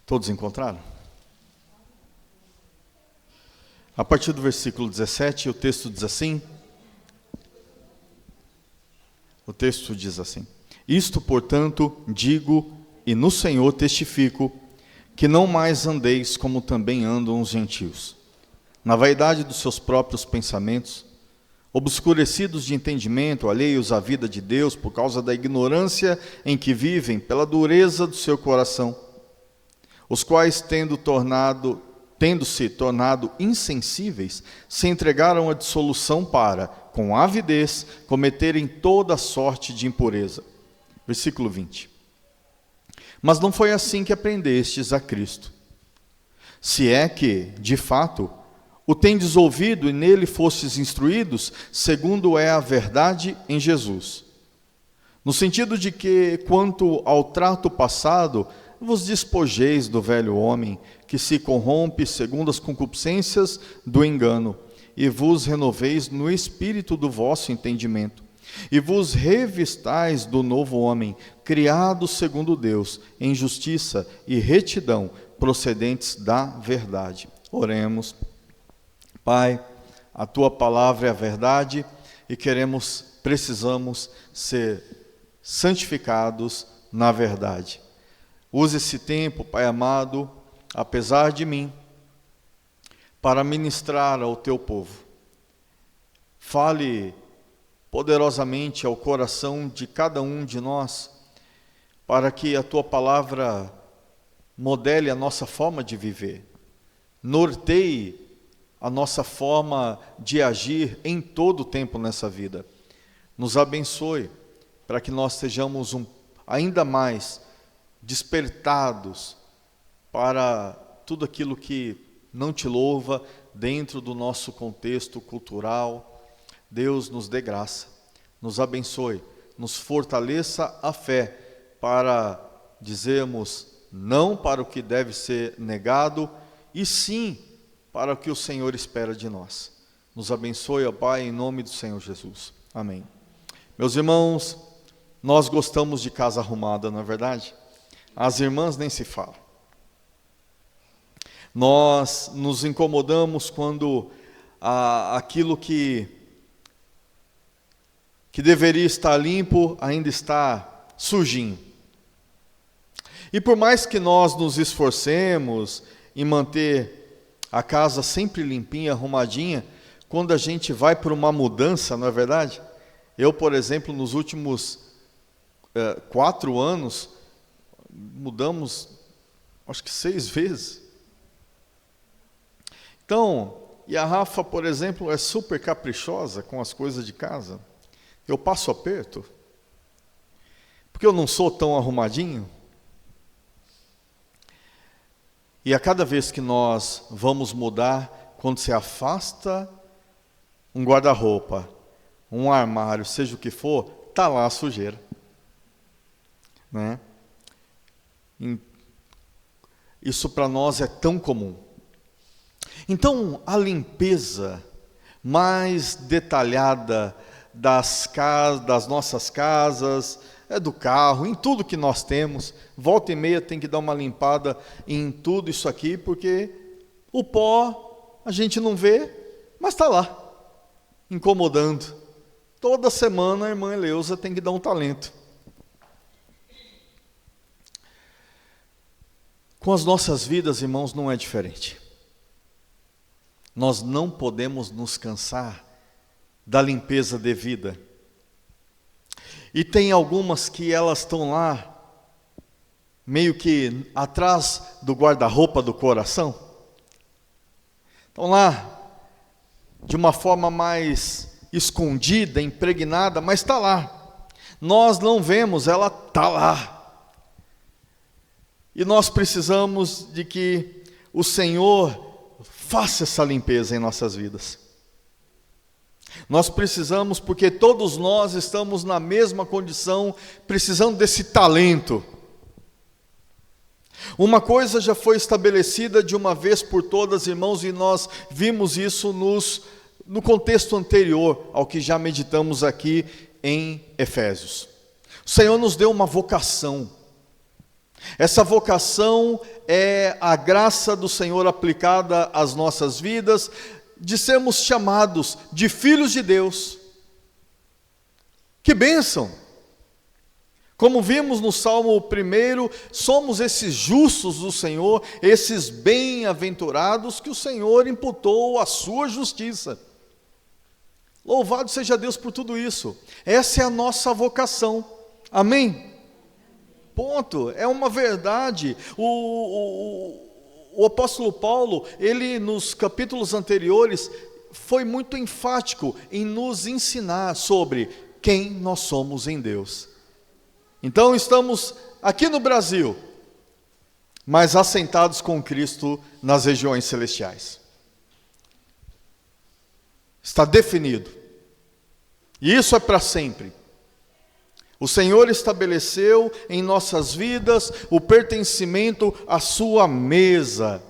Todos encontraram? A partir do versículo 17, o texto diz assim. O texto diz assim: Isto, portanto, digo e no Senhor testifico, que não mais andeis como também andam os gentios, na vaidade dos seus próprios pensamentos, obscurecidos de entendimento, alheios à vida de Deus por causa da ignorância em que vivem, pela dureza do seu coração, os quais, tendo-se tornado insensíveis, se entregaram à dissolução para, com avidez, cometerem toda sorte de impureza. Versículo 20. Mas não foi assim que aprendestes a Cristo. Se é que, de fato, o tendes ouvido e nele fostes instruídos, segundo é a verdade em Jesus. No sentido de que, quanto ao trato passado, vos despojeis do velho homem, que se corrompe segundo as concupiscências do engano, e vos renoveis no espírito do vosso entendimento, e vos revistais do novo homem, criado segundo Deus, em justiça e retidão, procedentes da verdade. Oremos. Pai, a Tua palavra é a verdade, e precisamos ser santificados na verdade. Use esse tempo, Pai amado, apesar de mim, para ministrar ao Teu povo. Fale poderosamente ao coração de cada um de nós, para que a Tua palavra modele a nossa forma de viver, norteie a nossa forma de agir em todo o tempo nessa vida. Nos abençoe, para que nós sejamos ainda mais despertados para tudo aquilo que não te louva dentro do nosso contexto cultural. Deus nos dê graça, nos abençoe, nos fortaleça a fé para dizermos não para o que deve ser negado e sim para o que o Senhor espera de nós. Nos abençoe, ó Pai, em nome do Senhor Jesus. Amém. Meus irmãos, nós gostamos de casa arrumada, não é verdade? As irmãs nem se falam. Nós nos incomodamos quando aquilo que deveria estar limpo ainda está sujinho. E por mais que nós nos esforcemos em manter a casa sempre limpinha, arrumadinha, quando a gente vai por uma mudança, não é verdade? Eu, por exemplo, nos últimos 4 anos, mudamos, acho que 6 vezes. Então, e a Rafa, por exemplo, é super caprichosa com as coisas de casa. Eu passo aperto, porque eu não sou tão arrumadinho. E a cada vez que nós vamos mudar, quando se afasta um guarda-roupa, um armário, seja o que for, está lá a sujeira. Né? Isso para nós é tão comum. Então, a limpeza mais detalhada das nossas casas, do carro, em tudo que nós temos, volta e meia tem que dar uma limpada em tudo isso aqui, porque o pó a gente não vê, mas está lá, incomodando. Toda semana a irmã Eleusa tem que dar um talento. Com as nossas vidas, irmãos, não é diferente. Nós não podemos nos cansar da limpeza devida. E tem algumas que elas estão lá, meio que atrás do guarda-roupa do coração. Estão lá, de uma forma mais escondida, impregnada, mas está lá. Nós não vemos, ela está lá. E nós precisamos de que o Senhor faça essa limpeza em nossas vidas. Nós precisamos, porque todos nós estamos na mesma condição, precisando desse talento. Uma coisa já foi estabelecida de uma vez por todas, irmãos, e nós vimos isso no contexto anterior ao que já meditamos aqui em Efésios. O Senhor nos deu uma vocação. Essa vocação é a graça do Senhor aplicada às nossas vidas, de sermos chamados de filhos de Deus. Que bênção! Como vimos no Salmo 1, somos esses justos do Senhor, esses bem-aventurados que o Senhor imputou a sua justiça. Louvado seja Deus por tudo isso. Essa é a nossa vocação. Amém? Ponto. É uma verdade. O apóstolo Paulo, ele nos capítulos anteriores, foi muito enfático em nos ensinar sobre quem nós somos em Deus. Então estamos aqui no Brasil, mas assentados com Cristo nas regiões celestiais. Está definido. E isso é para sempre. O Senhor estabeleceu em nossas vidas o pertencimento à sua mesa,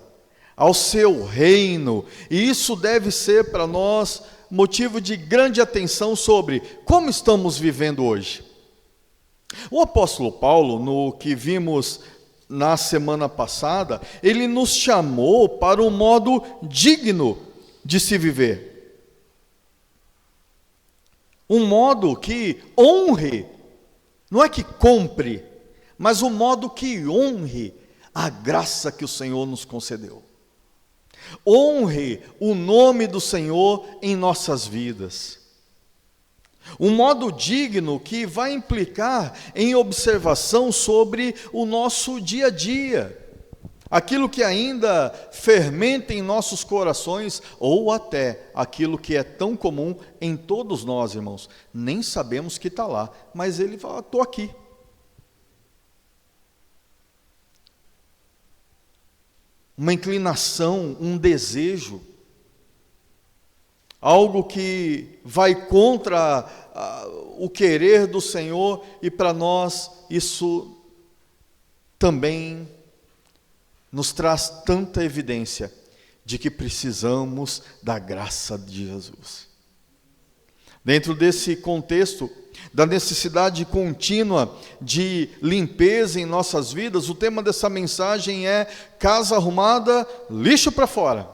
ao seu reino. E isso deve ser para nós motivo de grande atenção sobre como estamos vivendo hoje. O apóstolo Paulo, no que vimos na semana passada, ele nos chamou para um modo digno de se viver. Um modo que honre, não é que compre, mas um modo que honre a graça que o Senhor nos concedeu. Honre o nome do Senhor em nossas vidas. Um modo digno que vai implicar em observação sobre o nosso dia a dia. Aquilo que ainda fermenta em nossos corações, ou até aquilo que é tão comum em todos nós, irmãos. Nem sabemos que está lá, mas ele fala, estou aqui. Uma inclinação, um desejo, algo que vai contra o querer do Senhor, e para nós isso também nos traz tanta evidência de que precisamos da graça de Jesus. Dentro desse contexto da necessidade contínua de limpeza em nossas vidas, o tema dessa mensagem é casa arrumada, lixo para fora.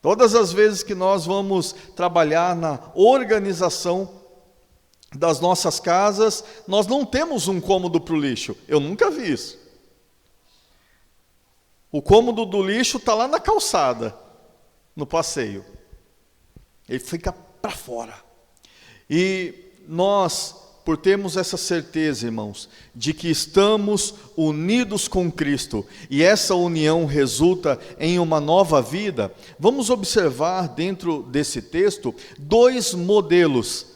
Todas as vezes que nós vamos trabalhar na organização das nossas casas, nós não temos um cômodo para o lixo. Eu nunca vi isso. O cômodo do lixo está lá na calçada, no passeio. Ele fica para fora. E nós, por termos essa certeza, irmãos, de que estamos unidos com Cristo, e essa união resulta em uma nova vida, vamos observar dentro desse texto dois modelos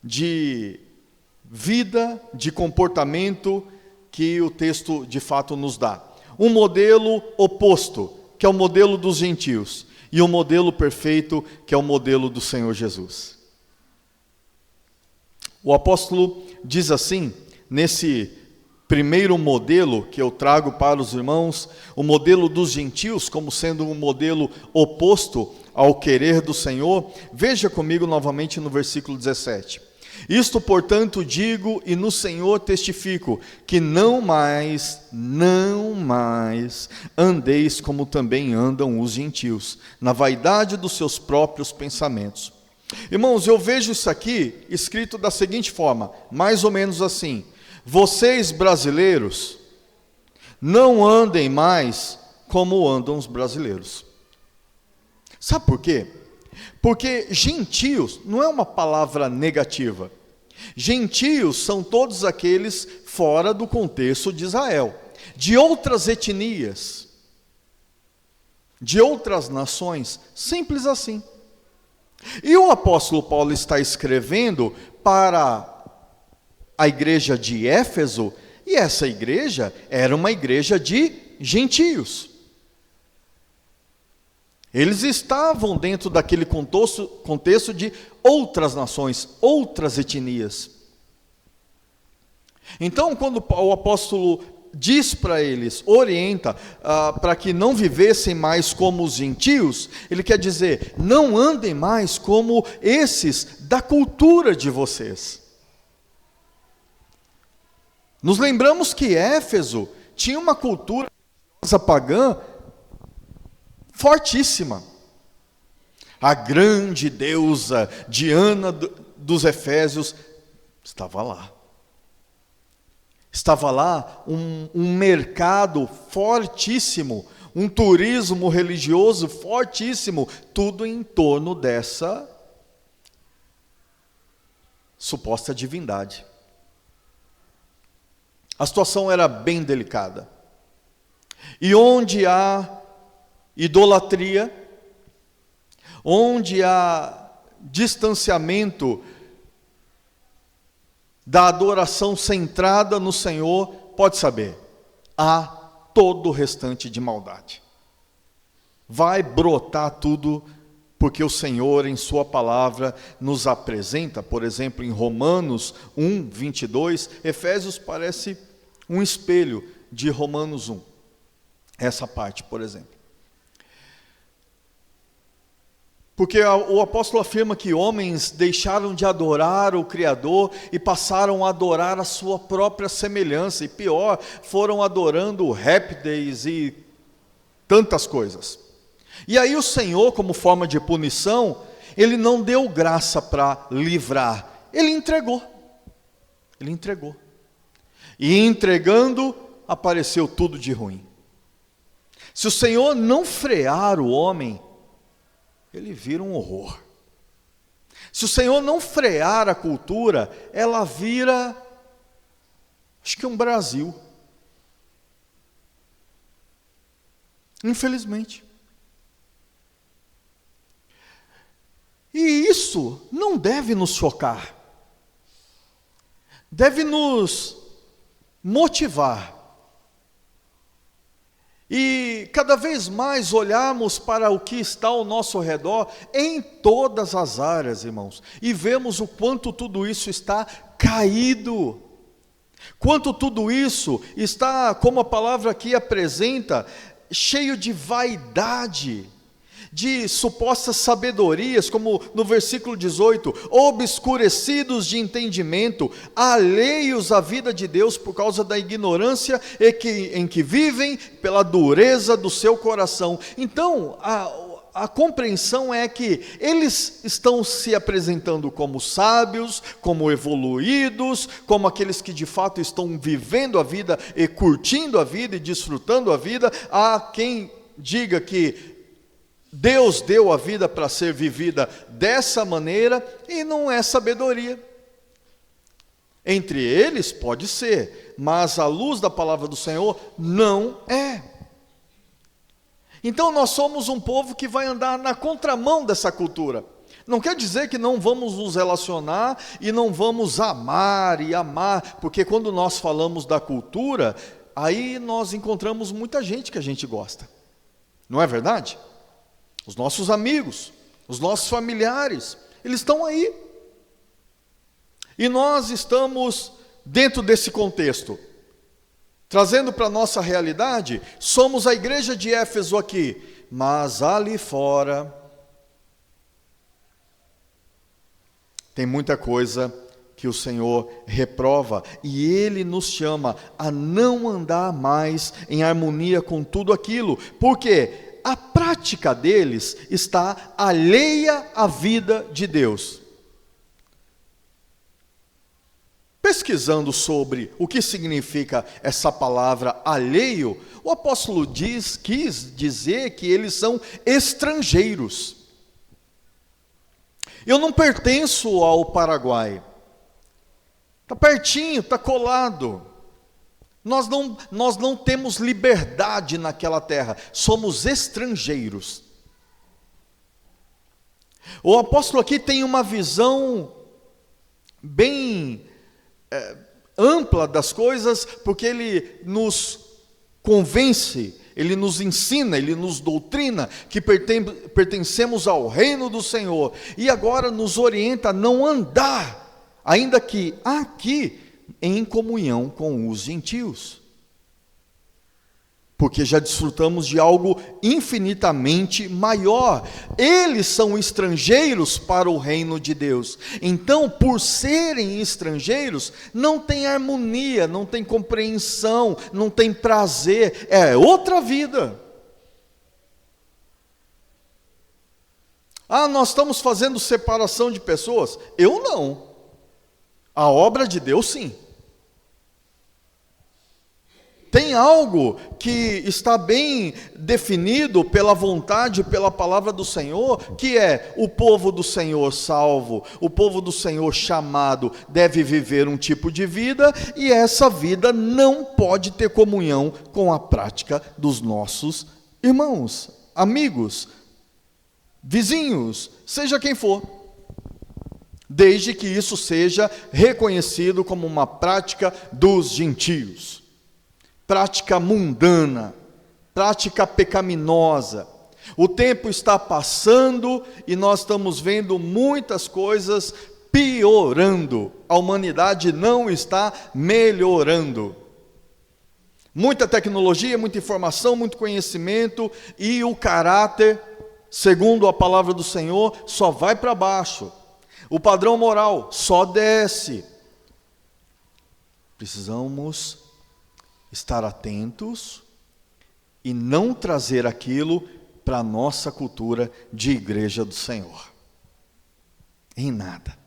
de vida, de comportamento que o texto de fato nos dá. Um modelo oposto, que é o modelo dos gentios, e um modelo perfeito, que é o modelo do Senhor Jesus. O apóstolo diz assim, nesse primeiro modelo que eu trago para os irmãos, o modelo dos gentios, como sendo um modelo oposto ao querer do Senhor. Veja comigo novamente no versículo 17. Isto, portanto, digo e no Senhor testifico, que não mais andeis como também andam os gentios, na vaidade dos seus próprios pensamentos. Irmãos, eu vejo isso aqui escrito da seguinte forma, mais ou menos assim: vocês brasileiros, não andem mais como andam os brasileiros. Sabe por quê? Porque gentios não é uma palavra negativa. Gentios são todos aqueles fora do contexto de Israel, de outras etnias, de outras nações, simples assim. E o apóstolo Paulo está escrevendo para a igreja de Éfeso, e essa igreja era uma igreja de gentios. Eles estavam dentro daquele contexto de outras nações, outras etnias. Então, quando o apóstolo diz para eles, orienta para que não vivessem mais como os gentios, ele quer dizer, não andem mais como esses da cultura de vocês. Nos lembramos que Éfeso tinha uma cultura pagã fortíssima. A grande deusa Diana dos Efésios estava lá. Estava lá um mercado fortíssimo, um turismo religioso fortíssimo, tudo em torno dessa suposta divindade. A situação era bem delicada. E onde há idolatria, onde há distanciamento da adoração centrada no Senhor, pode saber, há todo o restante de maldade. Vai brotar tudo, porque o Senhor em sua palavra nos apresenta, por exemplo, em Romanos 1, 22, Efésios parece um espelho de Romanos 1. Essa parte, por exemplo. Porque o apóstolo afirma que homens deixaram de adorar o Criador e passaram a adorar a sua própria semelhança. E pior, foram adorando répteis e tantas coisas. E aí o Senhor, como forma de punição, Ele não deu graça para livrar. Ele entregou. Ele entregou. E entregando, apareceu tudo de ruim. Se o Senhor não frear o homem, ele vira um horror. Se o Senhor não frear a cultura, ela vira, acho que um Brasil. Infelizmente. E isso não deve nos chocar. Deve nos motivar. E cada vez mais olharmos para o que está ao nosso redor, em todas as áreas, irmãos, e vemos o quanto tudo isso está caído, quanto tudo isso está, como a palavra aqui apresenta, cheio de vaidade, de supostas sabedorias, como no versículo 18, obscurecidos de entendimento, alheios à vida de Deus por causa da ignorância em que vivem, pela dureza do seu coração. Então, a compreensão é que eles estão se apresentando como sábios, como evoluídos, como aqueles que de fato estão vivendo a vida e curtindo a vida e desfrutando a vida. Há quem diga que Deus deu a vida para ser vivida dessa maneira e não é sabedoria. Entre eles pode ser, mas à luz da palavra do Senhor não é. Então nós somos um povo que vai andar na contramão dessa cultura. Não quer dizer que não vamos nos relacionar e não vamos amar e amar, porque quando nós falamos da cultura, aí nós encontramos muita gente que a gente gosta. Não é verdade? Os nossos amigos, os nossos familiares, eles estão aí. E nós estamos dentro desse contexto, trazendo para a nossa realidade, somos a igreja de Éfeso aqui, mas ali fora tem muita coisa que o Senhor reprova, e Ele nos chama a não andar mais em harmonia com tudo aquilo, porque a prática deles está alheia à vida de Deus. Pesquisando sobre o que significa essa palavra alheio, o apóstolo quis dizer que eles são estrangeiros. Eu não pertenço ao Paraguai. Está pertinho, está colado. Nós não temos liberdade naquela terra, somos estrangeiros. O apóstolo aqui tem uma visão bem ampla das coisas, porque ele nos convence, ele nos ensina, ele nos doutrina que pertencemos ao reino do Senhor, e agora nos orienta a não andar, ainda que aqui, em comunhão com os gentios. porque já desfrutamos de algo infinitamente maior. Eles são estrangeiros para o reino de Deus. Então, por serem estrangeiros, não tem harmonia, não tem compreensão, não tem prazer, é outra vida. Nós estamos fazendo separação de pessoas? Eu não. A obra de Deus, sim. Tem algo que está bem definido pela vontade, pela palavra do Senhor, que é o povo do Senhor salvo, o povo do Senhor chamado, deve viver um tipo de vida, e essa vida não pode ter comunhão com a prática dos nossos irmãos, amigos, vizinhos, seja quem for, desde que isso seja reconhecido como uma prática dos gentios. Prática mundana, prática pecaminosa. O tempo está passando e nós estamos vendo muitas coisas piorando. A humanidade não está melhorando. Muita tecnologia, muita informação, muito conhecimento, e o caráter, segundo a palavra do Senhor, só vai para baixo. O padrão moral só desce. Precisamos estar atentos e não trazer aquilo para a nossa cultura de igreja do Senhor. Em nada.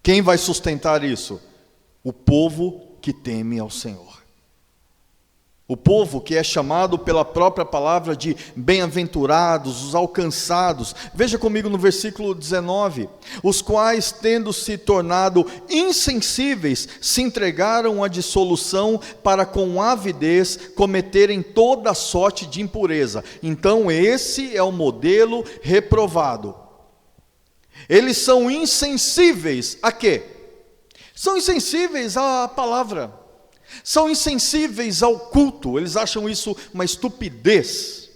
Quem vai sustentar isso? O povo que teme ao Senhor. O povo que é chamado pela própria palavra de bem-aventurados, os alcançados. Veja comigo no versículo 19. Os quais, tendo se tornado insensíveis, se entregaram à dissolução para com avidez cometerem toda sorte de impureza. Então esse é o modelo reprovado. Eles são insensíveis a quê? São insensíveis à palavra. São insensíveis ao culto, eles acham isso uma estupidez.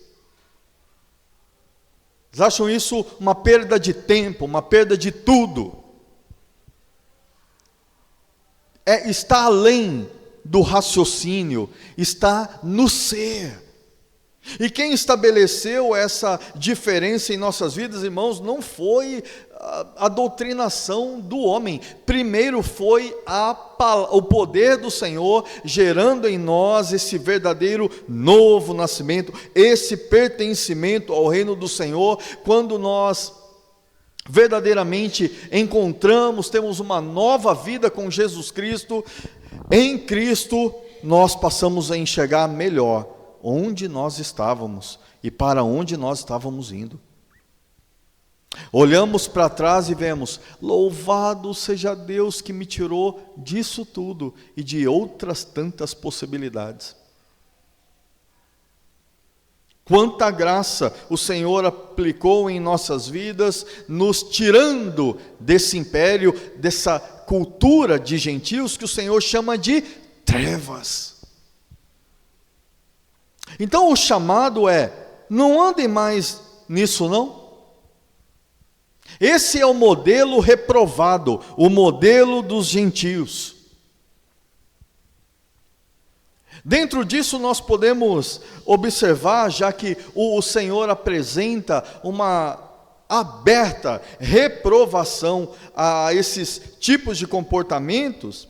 Eles acham isso uma perda de tempo, uma perda de tudo. Está além do raciocínio, está no ser. E quem estabeleceu essa diferença em nossas vidas, irmãos, não foi a doutrinação do homem. Primeiro foi o poder do Senhor gerando em nós esse verdadeiro novo nascimento, esse pertencimento ao reino do Senhor, quando nós verdadeiramente encontramos, temos uma nova vida com Jesus Cristo. Em Cristo nós passamos a enxergar melhor onde nós estávamos e para onde nós estávamos indo. Olhamos para trás e vemos: louvado seja Deus que me tirou disso tudo e de outras tantas possibilidades. Quanta graça o Senhor aplicou em nossas vidas, nos tirando desse império, dessa cultura de gentios que o Senhor chama de trevas. Então o chamado é: não andem mais nisso não. Esse é o modelo reprovado, o modelo dos gentios. Dentro disso nós podemos observar, já que o Senhor apresenta uma aberta reprovação a esses tipos de comportamentos,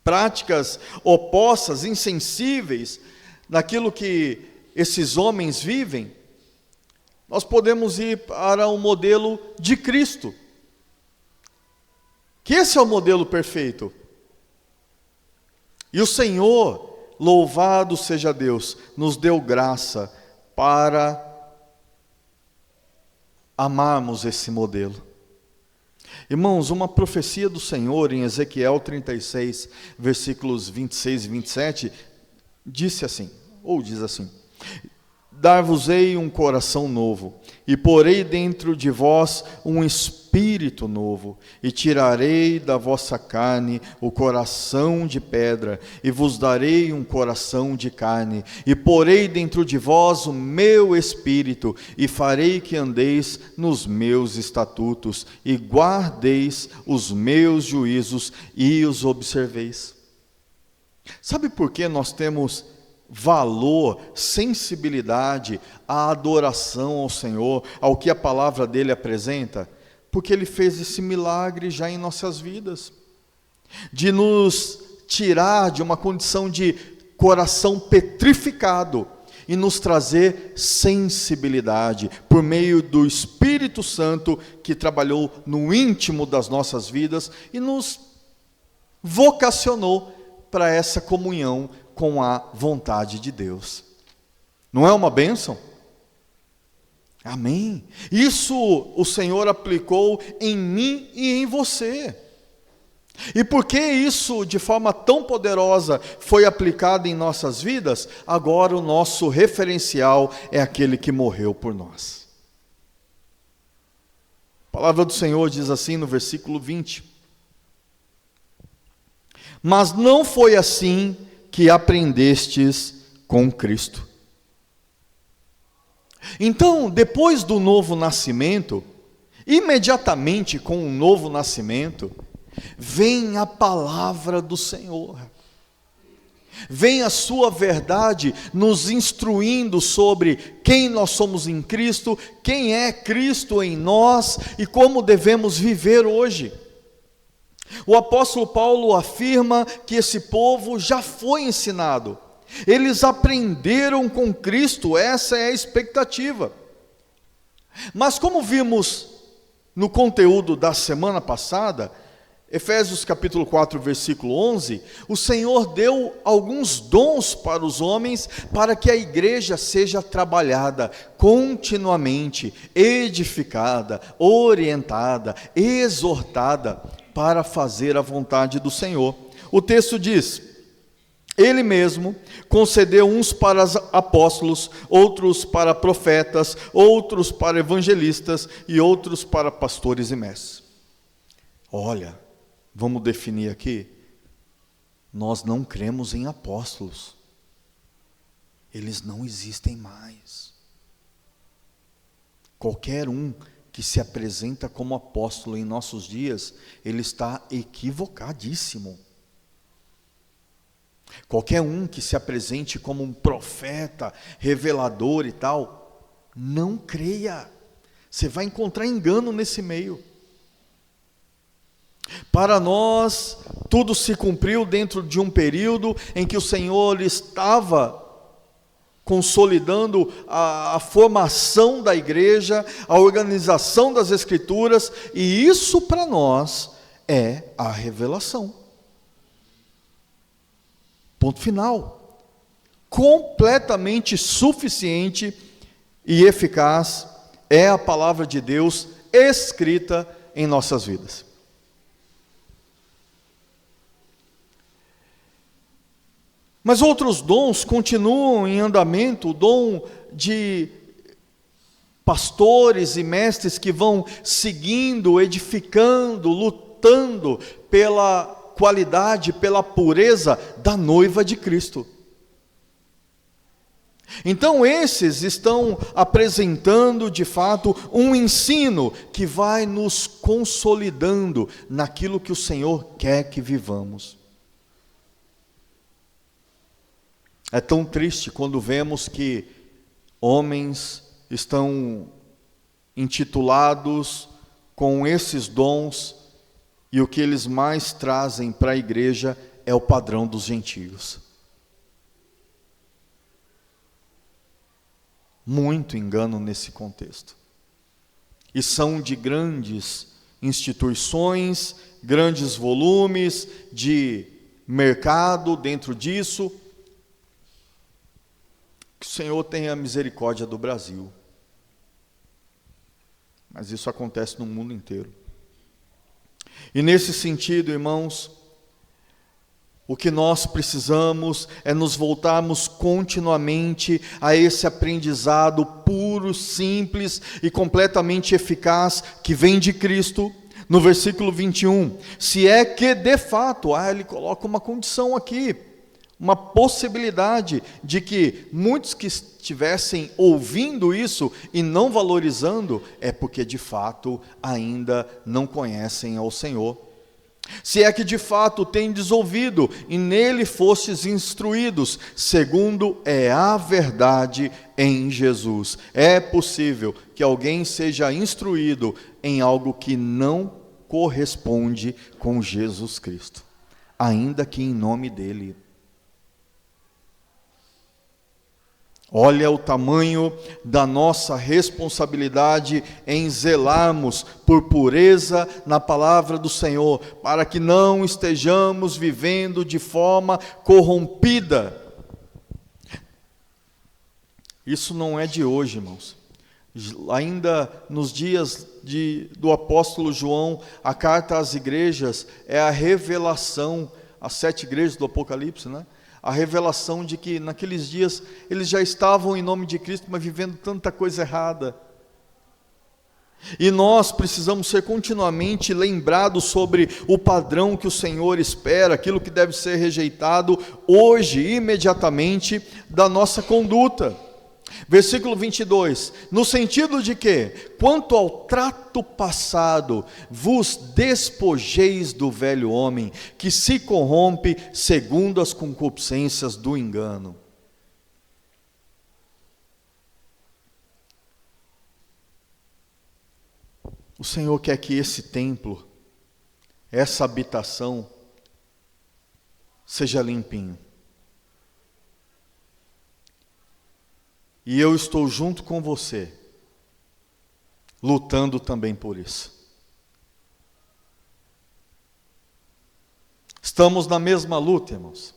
práticas opostas, insensíveis, naquilo que esses homens vivem, nós podemos ir para o modelo de Cristo, que esse é o modelo perfeito. E o Senhor, louvado seja Deus, nos deu graça para amarmos esse modelo. Irmãos, uma profecia do Senhor em Ezequiel 36, versículos 26 e 27, diz assim: dar-vos-ei um coração novo, e porei dentro de vós um espírito novo, e tirarei da vossa carne o coração de pedra, e vos darei um coração de carne, e porei dentro de vós o meu espírito, e farei que andeis nos meus estatutos, e guardeis os meus juízos, e os observeis. Sabe por que nós temos valor, sensibilidade à adoração ao Senhor, ao que a palavra dele apresenta? Porque ele fez esse milagre já em nossas vidas, de nos tirar de uma condição de coração petrificado e nos trazer sensibilidade por meio do Espírito Santo que trabalhou no íntimo das nossas vidas e nos vocacionou para essa comunhão com a vontade de Deus. Não é uma bênção? Amém. Isso o Senhor aplicou em mim e em você. E porque isso de forma tão poderosa foi aplicado em nossas vidas, agora o nosso referencial é aquele que morreu por nós. A palavra do Senhor diz assim no versículo 20: mas não foi assim que aprendestes com Cristo. Então, depois do novo nascimento, imediatamente com o novo nascimento, vem a palavra do Senhor. Vem a sua verdade nos instruindo sobre quem nós somos em Cristo, quem é Cristo em nós e como devemos viver hoje. O apóstolo Paulo afirma que esse povo já foi ensinado. Eles aprenderam com Cristo, essa é a expectativa. Mas como vimos no conteúdo da semana passada, Efésios capítulo 4, versículo 11, o Senhor deu alguns dons para os homens, para que a igreja seja trabalhada continuamente, edificada, orientada, exortada, para fazer a vontade do Senhor. O texto diz: Ele mesmo concedeu uns para apóstolos, outros para profetas, outros para evangelistas e outros para pastores e mestres. Olha, vamos definir aqui, nós não cremos em apóstolos, eles não existem mais. Qualquer um que se apresenta como apóstolo em nossos dias, ele está equivocadíssimo. Qualquer um que se apresente como um profeta, revelador e tal, não creia, você vai encontrar engano nesse meio. Para nós, tudo se cumpriu dentro de um período em que o Senhor estava consolidando a formação da igreja, a organização das Escrituras, e isso para nós é a revelação. Ponto final. Completamente suficiente e eficaz é a palavra de Deus escrita em nossas vidas. Mas outros dons continuam em andamento, o dom de pastores e mestres que vão seguindo, edificando, lutando pela qualidade, pela pureza da noiva de Cristo. Então esses estão apresentando de fato um ensino que vai nos consolidando naquilo que o Senhor quer que vivamos. É tão triste quando vemos que homens estão intitulados com esses dons e o que eles mais trazem para a igreja é o padrão dos gentios. Muito engano nesse contexto. E são de grandes instituições, grandes volumes de mercado dentro disso. Que o Senhor tenha misericórdia do Brasil. Mas isso acontece no mundo inteiro. E nesse sentido, irmãos, o que nós precisamos é nos voltarmos continuamente a esse aprendizado puro, simples e completamente eficaz que vem de Cristo. No versículo 21, se é que de fato, ele coloca uma condição aqui, uma possibilidade de que muitos que estivessem ouvindo isso e não valorizando, é porque de fato ainda não conhecem ao Senhor. Se é que de fato tendes ouvido, e nele fostes instruídos, segundo é a verdade em Jesus. É possível que alguém seja instruído em algo que não corresponde com Jesus Cristo, ainda que em nome dele. Olha o tamanho da nossa responsabilidade em zelarmos por pureza na palavra do Senhor, para que não estejamos vivendo de forma corrompida. Isso não é de hoje, irmãos. Ainda nos dias do apóstolo João, a carta às igrejas é a revelação, as 7 igrejas do Apocalipse, né? A revelação de que naqueles dias eles já estavam em nome de Cristo, mas vivendo tanta coisa errada. E nós precisamos ser continuamente lembrados sobre o padrão que o Senhor espera, aquilo que deve ser rejeitado hoje, imediatamente, da nossa conduta. Versículo 22, no sentido de que, quanto ao trato passado, vos despojeis do velho homem, que se corrompe segundo as concupiscências do engano. O Senhor quer que esse templo, essa habitação, seja limpinho. E eu estou junto com você, lutando também por isso. Estamos na mesma luta, irmãos.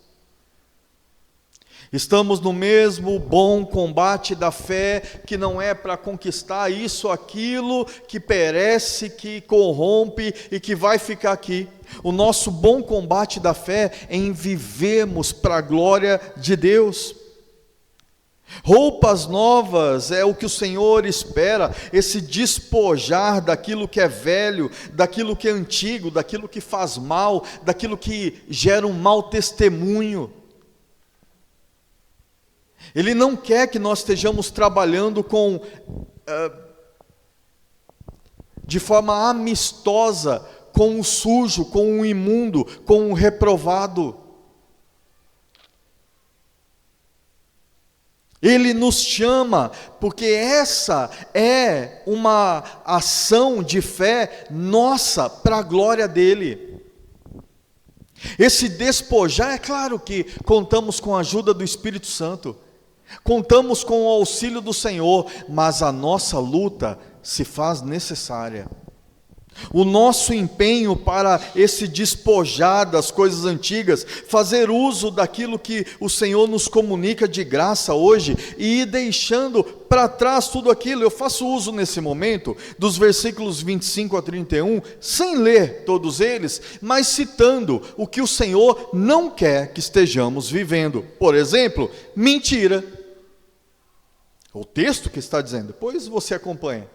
Estamos no mesmo bom combate da fé, que não é para conquistar isso, aquilo que perece, que corrompe e que vai ficar aqui. O nosso bom combate da fé é em vivermos para a glória de Deus. Roupas novas é o que o Senhor espera, esse despojar daquilo que é velho, daquilo que é antigo, daquilo que faz mal, daquilo que gera um mau testemunho. Ele não quer que nós estejamos trabalhando de forma amistosa com o sujo, com o imundo, com o reprovado. Ele nos chama, porque essa é uma ação de fé nossa, para a glória dele. Esse despojar, é claro que contamos com a ajuda do Espírito Santo, contamos com o auxílio do Senhor, mas a nossa luta se faz necessária. O nosso empenho para esse despojar das coisas antigas, fazer uso daquilo que o Senhor nos comunica de graça hoje, e ir deixando para trás tudo aquilo. Eu faço uso nesse momento dos versículos 25 a 31, sem ler todos eles, mas citando o que o Senhor não quer que estejamos vivendo. Por exemplo, mentira. O texto que está dizendo, depois você acompanha.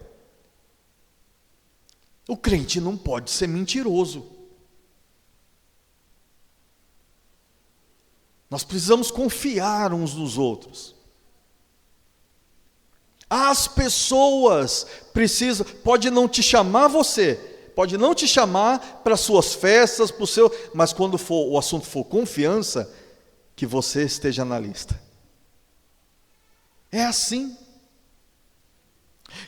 O crente não pode ser mentiroso. Nós precisamos confiar uns nos outros. As pessoas precisam, pode não te chamar você, pode não te chamar para suas festas, para o seu, mas quando o assunto for confiança, que você esteja na lista. É assim.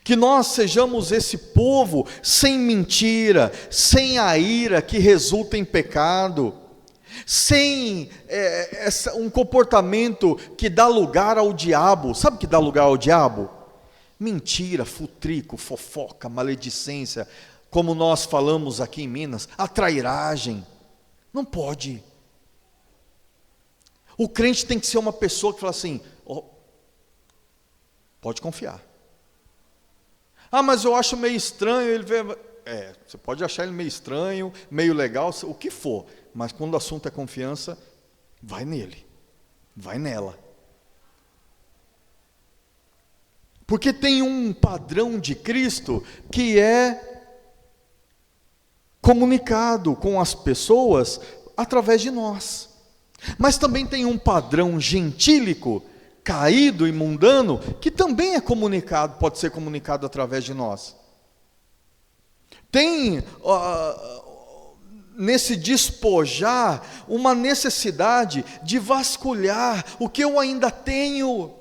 Que nós sejamos esse povo sem mentira, sem a ira que resulta em pecado, sem um comportamento que dá lugar ao diabo. Sabe o que dá lugar ao diabo? Mentira, futrico, fofoca, maledicência, como nós falamos aqui em Minas, a trairagem. Não pode. O crente tem que ser uma pessoa que fala assim, pode confiar. Ah, mas eu acho meio estranho, você pode achar ele meio estranho, meio legal, o que for, mas quando o assunto é confiança, vai nele, vai nela. Porque tem um padrão de Cristo que é comunicado com as pessoas através de nós. Mas também tem um padrão gentílico, caído e mundano, que também é comunicado, pode ser comunicado através de nós. nesse despojar, uma necessidade de vasculhar o que eu ainda tenho,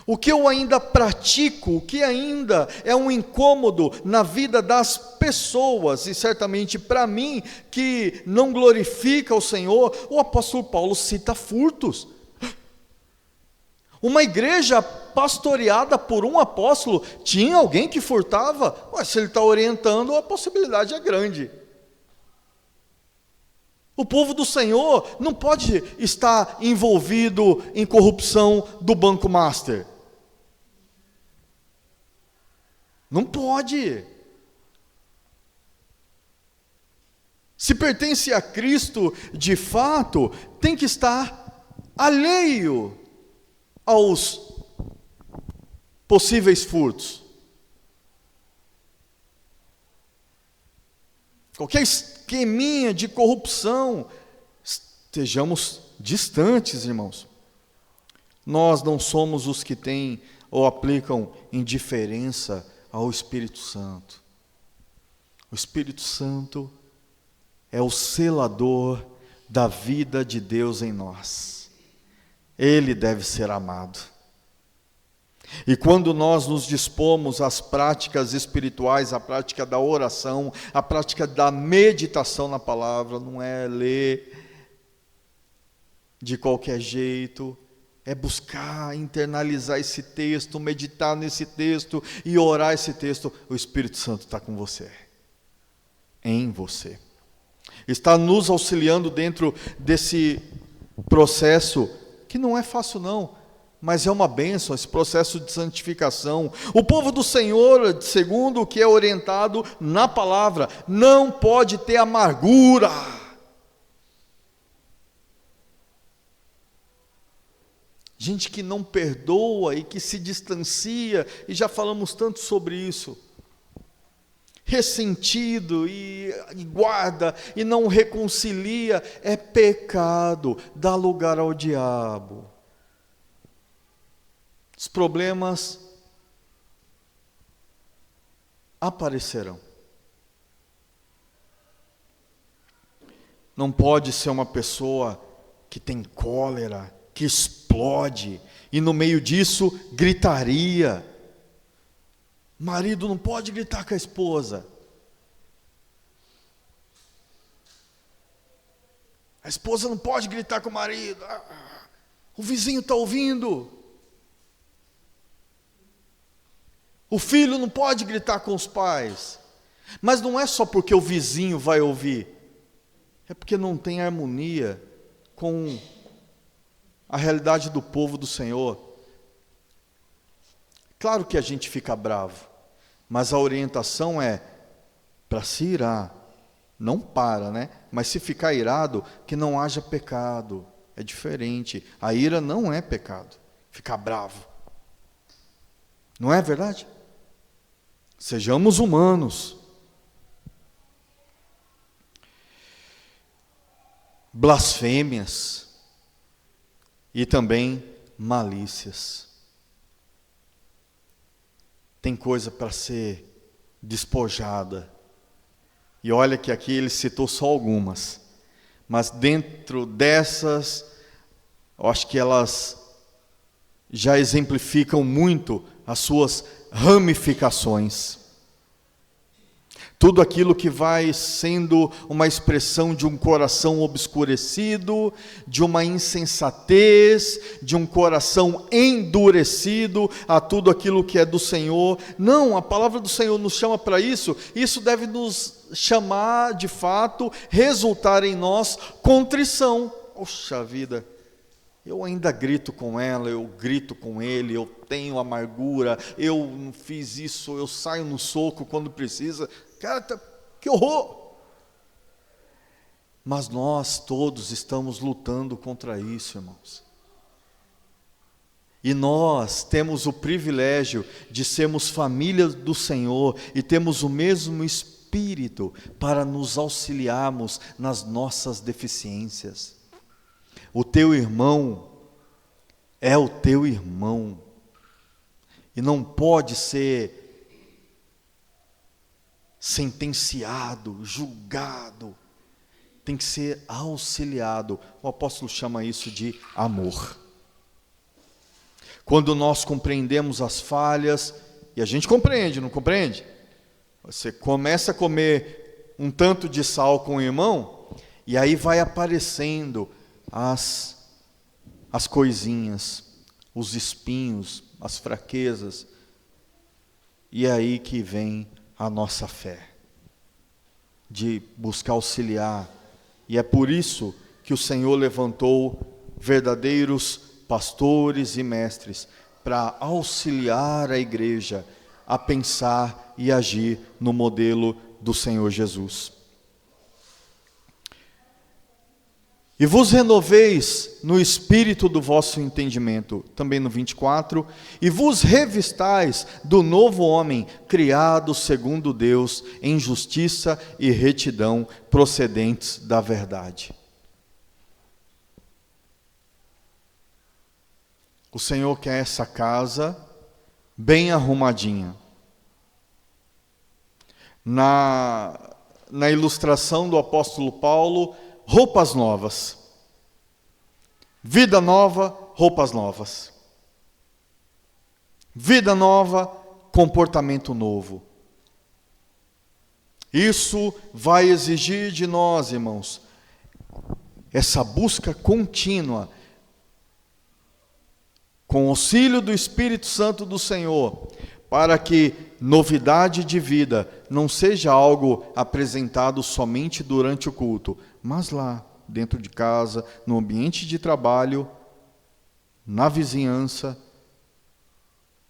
o que eu ainda pratico, o que ainda é um incômodo na vida das pessoas, e certamente para mim, que não glorifica o Senhor. O apóstolo Paulo cita furtos. Uma igreja pastoreada por um apóstolo, tinha alguém que furtava? Mas se ele está orientando, a possibilidade é grande. O povo do Senhor não pode estar envolvido em corrupção do Banco Master. Não pode. Se pertence a Cristo, de fato, tem que estar alheio aos possíveis furtos. Qualquer esqueminha de corrupção, estejamos distantes, irmãos. Nós não somos os que têm ou aplicam indiferença ao Espírito Santo. O Espírito Santo é o selador da vida de Deus em nós. Ele deve ser amado. E quando nós nos dispomos às práticas espirituais, à prática da oração, à prática da meditação na palavra, não é ler de qualquer jeito, é buscar, internalizar esse texto, meditar nesse texto e orar esse texto. O Espírito Santo está com você, em você. Está nos auxiliando dentro desse processo, que não é fácil não, mas é uma bênção, esse processo de santificação. O povo do Senhor, segundo o que é orientado na palavra, não pode ter amargura. Gente que não perdoa e que se distancia, e já falamos tanto sobre isso. Ressentido e guarda e não reconcilia, é pecado, dá lugar ao diabo. Os problemas aparecerão. Não pode ser uma pessoa que tem cólera, que explode, e no meio disso, gritaria. Marido não pode gritar com a esposa. A esposa não pode gritar com o marido. O vizinho está ouvindo. O filho não pode gritar com os pais. Mas não é só porque o vizinho vai ouvir. É porque não tem harmonia com a realidade do povo do Senhor. Claro que a gente fica bravo, mas a orientação é para se irar. Não para, né? Mas se ficar irado, que não haja pecado. É diferente. A ira não é pecado. Ficar bravo. Não é verdade? Sejamos humanos. Blasfêmias e também malícias. Tem coisa para ser despojada. E olha que aqui ele citou só algumas. Mas dentro dessas, eu acho que elas já exemplificam muito as suas ramificações. Tudo aquilo que vai sendo uma expressão de um coração obscurecido, de uma insensatez, de um coração endurecido a tudo aquilo que é do Senhor. Não, a palavra do Senhor nos chama para isso. Isso deve nos chamar, de fato, resultar em nós contrição. Poxa vida, eu ainda grito com ela, eu grito com ele, eu tenho amargura, eu não fiz isso, eu saio no soco quando precisa. Cara, que horror! Mas nós todos estamos lutando contra isso, irmãos. E nós temos o privilégio de sermos família do Senhor e temos o mesmo Espírito para nos auxiliarmos nas nossas deficiências. O teu irmão é o teu irmão. E não pode ser sentenciado, julgado. Tem que ser auxiliado. O apóstolo chama isso de amor. Quando nós compreendemos as falhas, e a gente compreende, não compreende? Você começa a comer um tanto de sal com o irmão, e aí vai aparecendo as coisinhas, os espinhos, as fraquezas, e é aí que vem a nossa fé, de buscar auxiliar. E é por isso que o Senhor levantou verdadeiros pastores e mestres para auxiliar a igreja a pensar e agir no modelo do Senhor Jesus. E vos renoveis no espírito do vosso entendimento, também no 24, e vos revistais do novo homem, criado segundo Deus, em justiça e retidão, procedentes da verdade. O Senhor quer essa casa bem arrumadinha. Na ilustração do apóstolo Paulo, roupas novas. Vida nova, roupas novas. Vida nova, comportamento novo. Isso vai exigir de nós, irmãos, essa busca contínua, com o auxílio do Espírito Santo do Senhor, para que novidade de vida não seja algo apresentado somente durante o culto, mas lá, dentro de casa, no ambiente de trabalho, na vizinhança,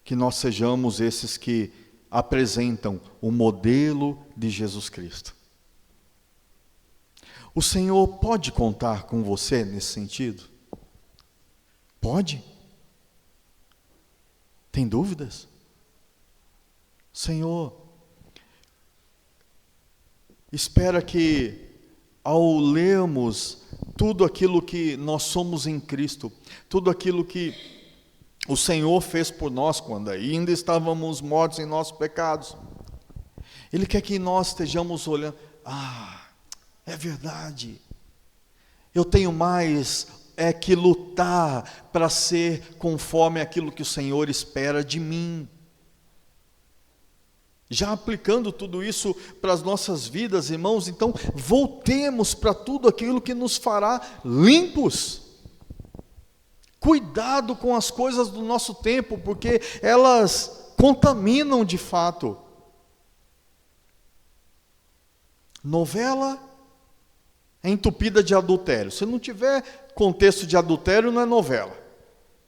que nós sejamos esses que apresentam o modelo de Jesus Cristo. O Senhor pode contar com você nesse sentido? Pode? Tem dúvidas? Senhor, espera que ao lermos tudo aquilo que nós somos em Cristo, tudo aquilo que o Senhor fez por nós quando ainda estávamos mortos em nossos pecados, Ele quer que nós estejamos olhando, é verdade, eu tenho mais que lutar para ser conforme aquilo que o Senhor espera de mim. Já aplicando tudo isso para as nossas vidas, irmãos, então voltemos para tudo aquilo que nos fará limpos. Cuidado com as coisas do nosso tempo, porque elas contaminam de fato. Novela é entupida de adultério. Se não tiver contexto de adultério, não é novela.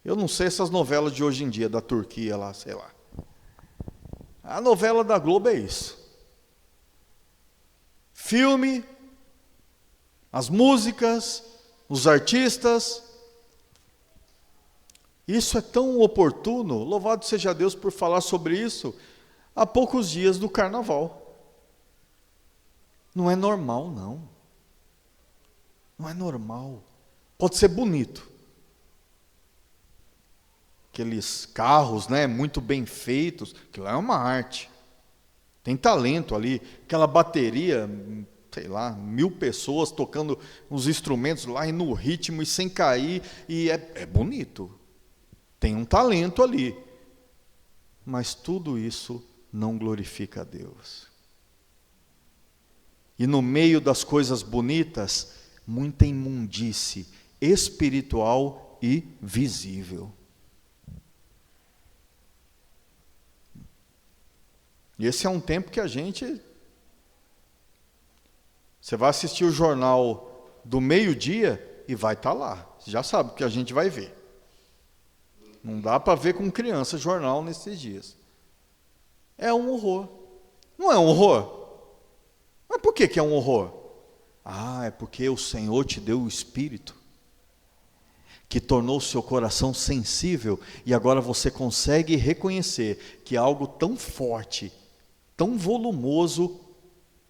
Eu não sei essas novelas de hoje em dia, da Turquia lá, sei lá. A novela da Globo é isso. Filme, as músicas, os artistas. Isso é tão oportuno, louvado seja Deus por falar sobre isso, há poucos dias do carnaval. Não é normal, não. Não é normal. Pode ser bonito. Aqueles carros, né, muito bem feitos, aquilo é uma arte. Tem talento ali. Aquela bateria, sei lá, 1000 pessoas tocando os instrumentos lá e no ritmo e sem cair. E é bonito. Tem um talento ali. Mas tudo isso não glorifica a Deus. E no meio das coisas bonitas, muita imundície espiritual e visível. E esse é um tempo que a gente... Você vai assistir o jornal do meio-dia e vai estar lá. Você já sabe o que a gente vai ver. Não dá para ver com criança jornal nesses dias. É um horror. Não é um horror? Mas por que é um horror? É porque o Senhor te deu o Espírito, que tornou o seu coração sensível, e agora você consegue reconhecer que algo tão forte, tão volumoso,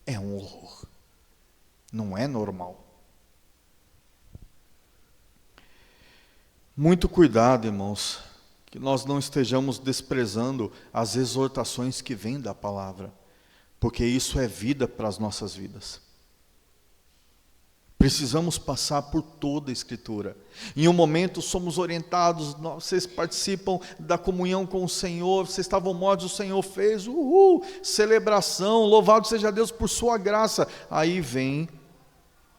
é um horror. Não é normal. Muito cuidado, irmãos, que nós não estejamos desprezando as exortações que vêm da palavra. porque isso é vida para as nossas vidas. Precisamos passar por toda a Escritura. Em um momento somos orientados, vocês participam da comunhão com o Senhor, vocês estavam mortos, o Senhor fez, celebração, louvado seja Deus por sua graça. Aí vem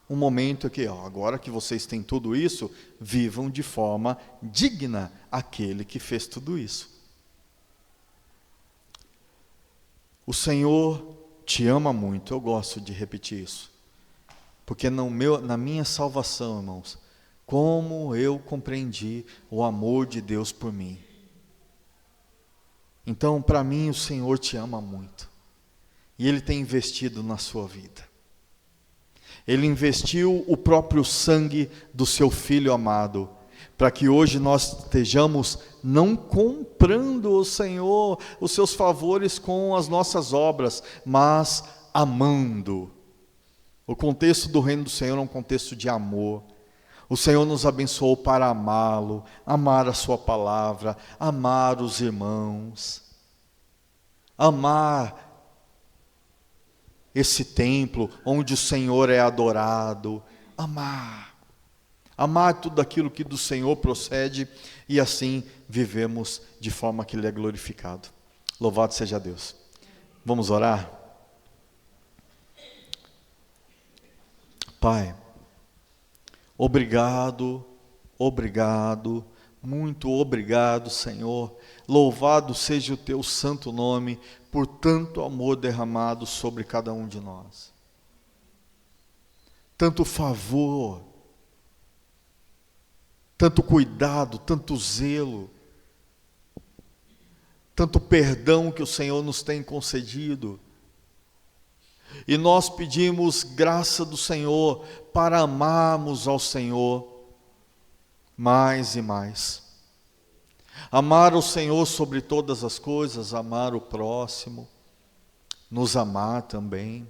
um momento que, agora que vocês têm tudo isso, vivam de forma digna aquele que fez tudo isso. O Senhor te ama muito, eu gosto de repetir isso. Porque na minha salvação, irmãos, como eu compreendi o amor de Deus por mim. Então, para mim, o Senhor te ama muito. E Ele tem investido na sua vida. Ele investiu o próprio sangue do seu Filho amado, para que hoje nós estejamos não comprando o Senhor, os seus favores com as nossas obras, mas amando. O contexto do reino do Senhor é um contexto de amor. O Senhor nos abençoou para amá-lo, amar a sua palavra, amar os irmãos, amar esse templo onde o Senhor é adorado, amar tudo aquilo que do Senhor procede e assim vivemos de forma que Ele é glorificado. Louvado seja Deus. Vamos orar? Pai, obrigado, muito obrigado, Senhor. Louvado seja o teu santo nome por tanto amor derramado sobre cada um de nós. Tanto favor, tanto cuidado, tanto zelo, tanto perdão que o Senhor nos tem concedido. E nós pedimos graça do Senhor para amarmos ao Senhor mais e mais. Amar o Senhor sobre todas as coisas, amar o próximo, nos amar também.